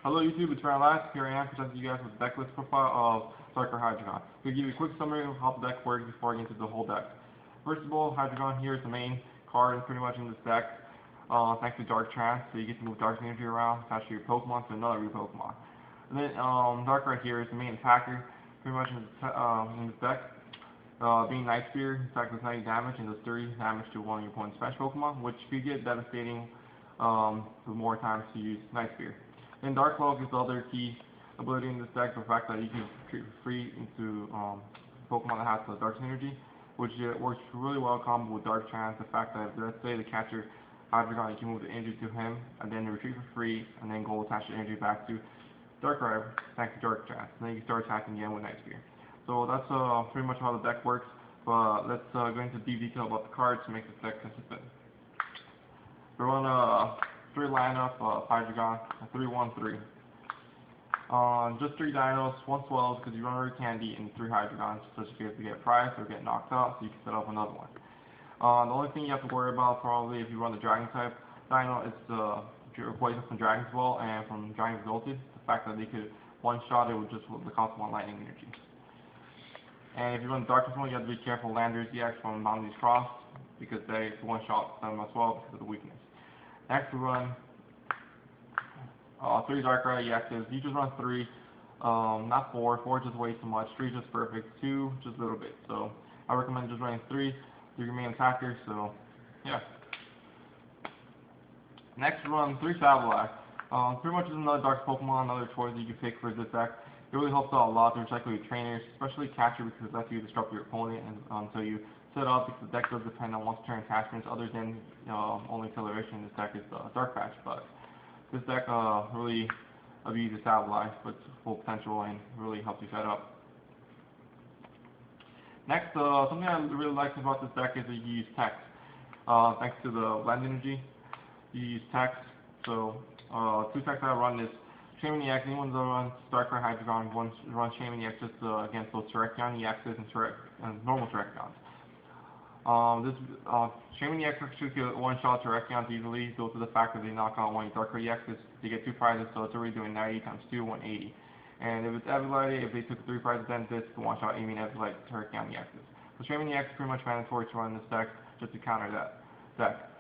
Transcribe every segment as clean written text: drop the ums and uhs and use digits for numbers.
Hello YouTube, it's Ryan Last. Here I am presenting you guys with the Decklist profile of Darkrai Hydreigon. I'm going to give you a quick summary of how the deck works before I get into the whole deck. First of all, Hydreigon here is the main card pretty much in this deck, thanks to Dark Trance, so you get to move Dark Energy around, attach your Pokemon to another Pokemon. And then Darkrai here is the main attacker pretty much in this deck. Being Night Spear, attack does 90 damage and does 30 damage to one of your opponent's special Pokemon, which could get devastating with more times to use Night Spear. Then Dark Cloak is the other key ability in this deck, the fact that you can treat free into Pokemon that has the Dark Energy, which works really well combo with Dark Trance. The fact that, let's say the catcher Hydreigon, you can move the energy to him, and then retreat for free, and then go attach the energy back to Darkrai, thanks to Dark Trance. And then you can start attacking again with Night Spear. So that's pretty much how the deck works, but let's go into deep detail about the cards to make this deck consistent. We're on three lineup of Hydreigon, 3-1-3. Just 3 dinos, 1 swells because you run out of candy, and 3 Hydreigons, so you have to get prized or get knocked out, so you can set up another one. The only thing you have to worry about probably if you run the Dragon type dino is the poison from Dragon's Ball and from Dragon's Ulted. The fact that they could one-shot it with just the cost of 1 lightning energy. And if you run the Darkness one, you have to be careful Landers EX from Boundaries Cross because they one-shot them as well because of the weakness. Next we run 3 Darkrai EXs. You just run 3, not 4. 4 just way too much. 3 just perfect. 2 just a little bit. So I recommend just running 3. You're your main attacker. So yeah. Next we run 3 Sableye. Pretty much is another Dark Pokemon, another choice you can pick for this deck. It really helps out a lot to recycle your trainers, especially catcher because it lets you disrupt your opponent until you set up, because the deck does depend on once turn attachments other than only acceleration in this deck is Dark Patch, but this deck really abuses Sableye with full potential and really helps you set up. Next, something I really like about this deck is that you use text. Thanks to the blend energy, you use text. So 2 texts I run is Shaymin EX. Anyone that runs Darkrai Hydreigon runs Shaymin EX just against those Terrakion EXs and normal Terrikions. Shaymin EX actually can one-shot Terrikions easily due to the fact that they knock out one Darkrai EXs to get 2 prizes, so it's already doing 90 times 2, 180. And if it's Everlighty, if they took 3 prizes, then this can one-shot Amy and Everlighty Terrikion EXs. So Shaymin EX is pretty much mandatory to run this deck just to counter that deck.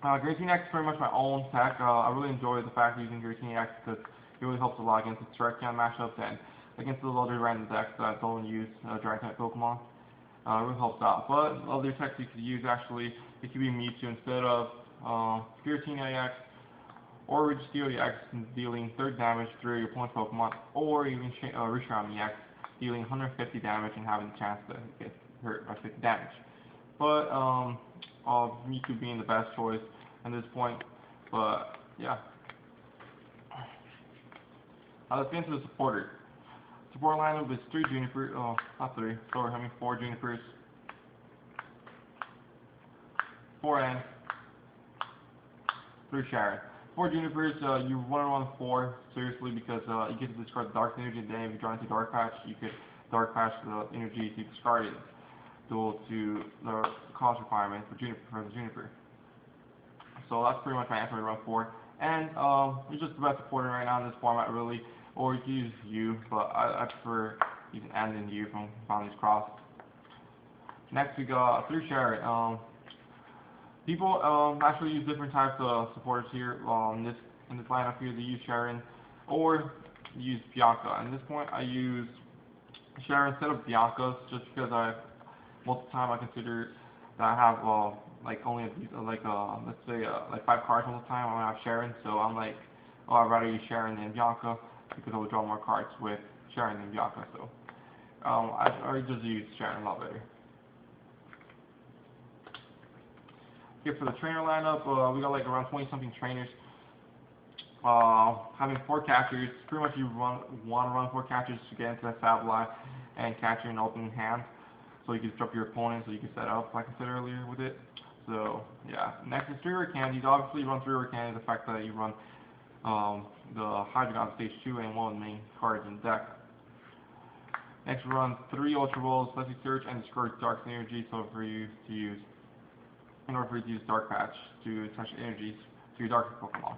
Gracine EX is pretty much my own tech. I really enjoy the fact of using Gracine EX because it really helps a lot against the Terrakion matchups and against the other random decks that don't use Dragon type Pokemon. It really helps out. But other techs you could use actually, it could be Mewtwo instead of Gracine EX or Registeel EX dealing 30 damage through your opponent's Pokemon, or even Reshiram EX dealing 150 damage and having the chance to get hurt by 50 damage. But Mewtwo being the best choice at this point, but yeah. Let's get into the supporter. Support lineup is 3 Junipers, not 3, sorry, I mean 4 Junipers, 4 N, 3 Sharon. 4 Junipers, you want to run 4 seriously because you get to discard the Dark Energy, and then if you draw into Dark Patch, you could Dark Patch the energy to discard it to the cost requirement for the Juniper. So that's pretty much my answer to run 4. And you're just the best supporter right now in this format really, or you can use U, but I prefer using N and U from Boundaries Cross. Next we got 3 Sharon. People actually use different types of supporters here in this lineup here. They use Sharon or use Bianca. At this point I use Sharon instead of Bianca just because most of the time I consider that I have like only let's say like 5 cards all the time. I don't have Sharon, so I'm like, oh, I'd rather use Sharon than Bianca because I would draw more cards with Sharon than Bianca. So I just use Sharon a lot better. Okay, for the trainer lineup, we got like around 20 something trainers. Having 4 catchers, pretty much you want to run 4 catchers to get into that Sableye and catcher in open hand. So you can disrupt your opponent, so you can set up, like I said earlier, with it. So yeah. Next is 3 rare candies. Obviously, you run 3 rare candies. The fact that you run the Hydreigon stage 2 and 1 of the main cards in the deck. Next, we run 3 Ultra Balls, Leslie Search, and discard Dark Energy. So for you to use, in order for you to use Dark Patch to attach energies to your Dark Pokemon.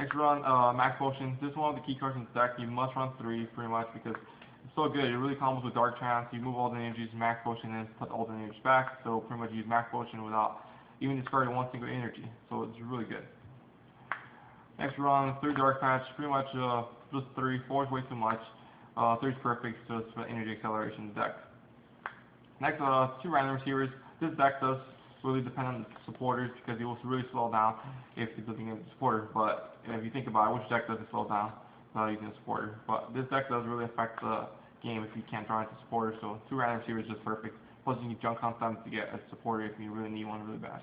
Next run, Max Potion. This is one of the key cards in the deck. You must run 3 pretty much because it's so good. It really combos with Dark Trance. You move all the energies, Max Potion, and put all the energies back. So pretty much use Max Potion without even discarding one single energy. So it's really good. Next run, 3 Dark Patch. Pretty much just 3. 4 is way too much. 3 is perfect, so it's for energy acceleration in the deck. Next, 2 random receivers. This deck does really depend on the supporters because it will really slow down if it doesn't get a supporter. But if you think about it, which deck doesn't slow down without using a supporter? But this deck does really affect the game if you can't draw into supporters. So 2 random receivers is just perfect. Plus you can junk hunt them to get a supporter if you really need one really bad.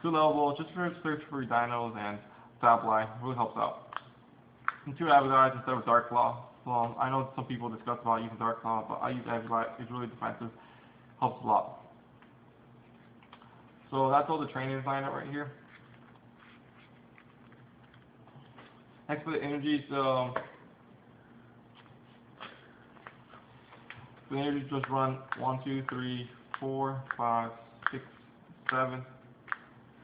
2 level, just for search for dinos and Sableye, really helps out. And 2 Avidites instead of Dark Claw. Well, I know some people discuss about using Dark Claw, but I use Avidite. It's really defensive, helps a lot. So that's all the trainings lined up right here. Next for the energies, the energies just run 1, 2, 3, 4, 5, 6, 7,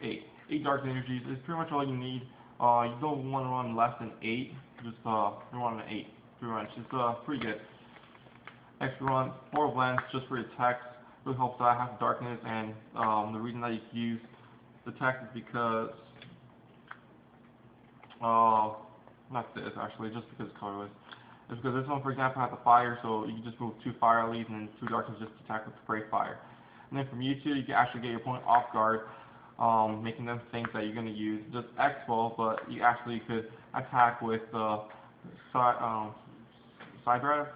8. 8 dark energies is pretty much all you need. You don't want to run less than 8. Just run an 8. Pretty much. It's pretty good. Next we run 4 blends just for your text. Really helps out. Have darkness, and the reason that you use the text is because not this actually, just because it's colorless. It's because this one, for example, has the fire, so you can just move 2 fire leads and 2 darkness just to attack with spray fire. And then from Mewtwo, you can actually get your opponent off guard, making them think that you're going to use just X-Ball, but you actually could attack with side drive.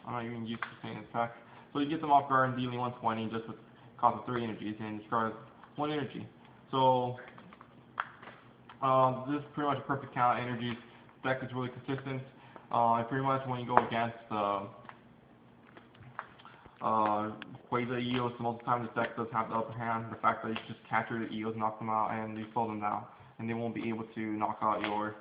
I'm not even used to saying attack. So you get them off guard and dealing 120 just with cost of 3 energies and discard 1 energy. So this is pretty much a perfect count of energies. The deck is really consistent. And pretty much when you go against Quasar Eos, most of the time this deck does have the upper hand. The fact that you just capture the Eos, knock them out, and you slow them down, and they won't be able to knock out your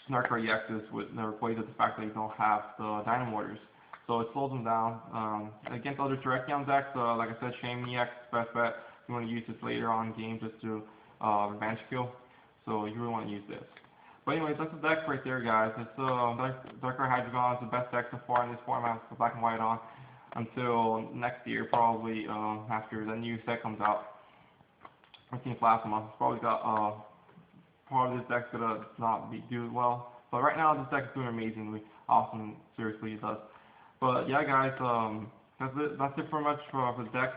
Darkrai EXs with the Quasar. The fact that you don't have the Dynamo Mortars. So it slows them down. Against other Terrakion decks, like I said, Shaymin EX, best bet. You want to use this later on in game just to revenge kill. So you really want to use this. But anyways, that's the deck right there, guys. It's Darkrai Hydreigon is the best deck so far in this format with the black and white on until next year, probably after the new set comes out. I've seen Plasma. It's probably got part of this deck's gonna not do well. But right now, this deck is doing amazingly awesome. Seriously, it does. But yeah, guys, that's it. That's it pretty much for the deck.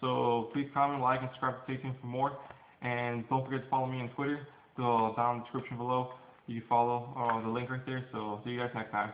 So please comment, like, and subscribe to stay tuned for more. And don't forget to follow me on Twitter. Down in the description below. You can follow the link right there. So see you guys next time.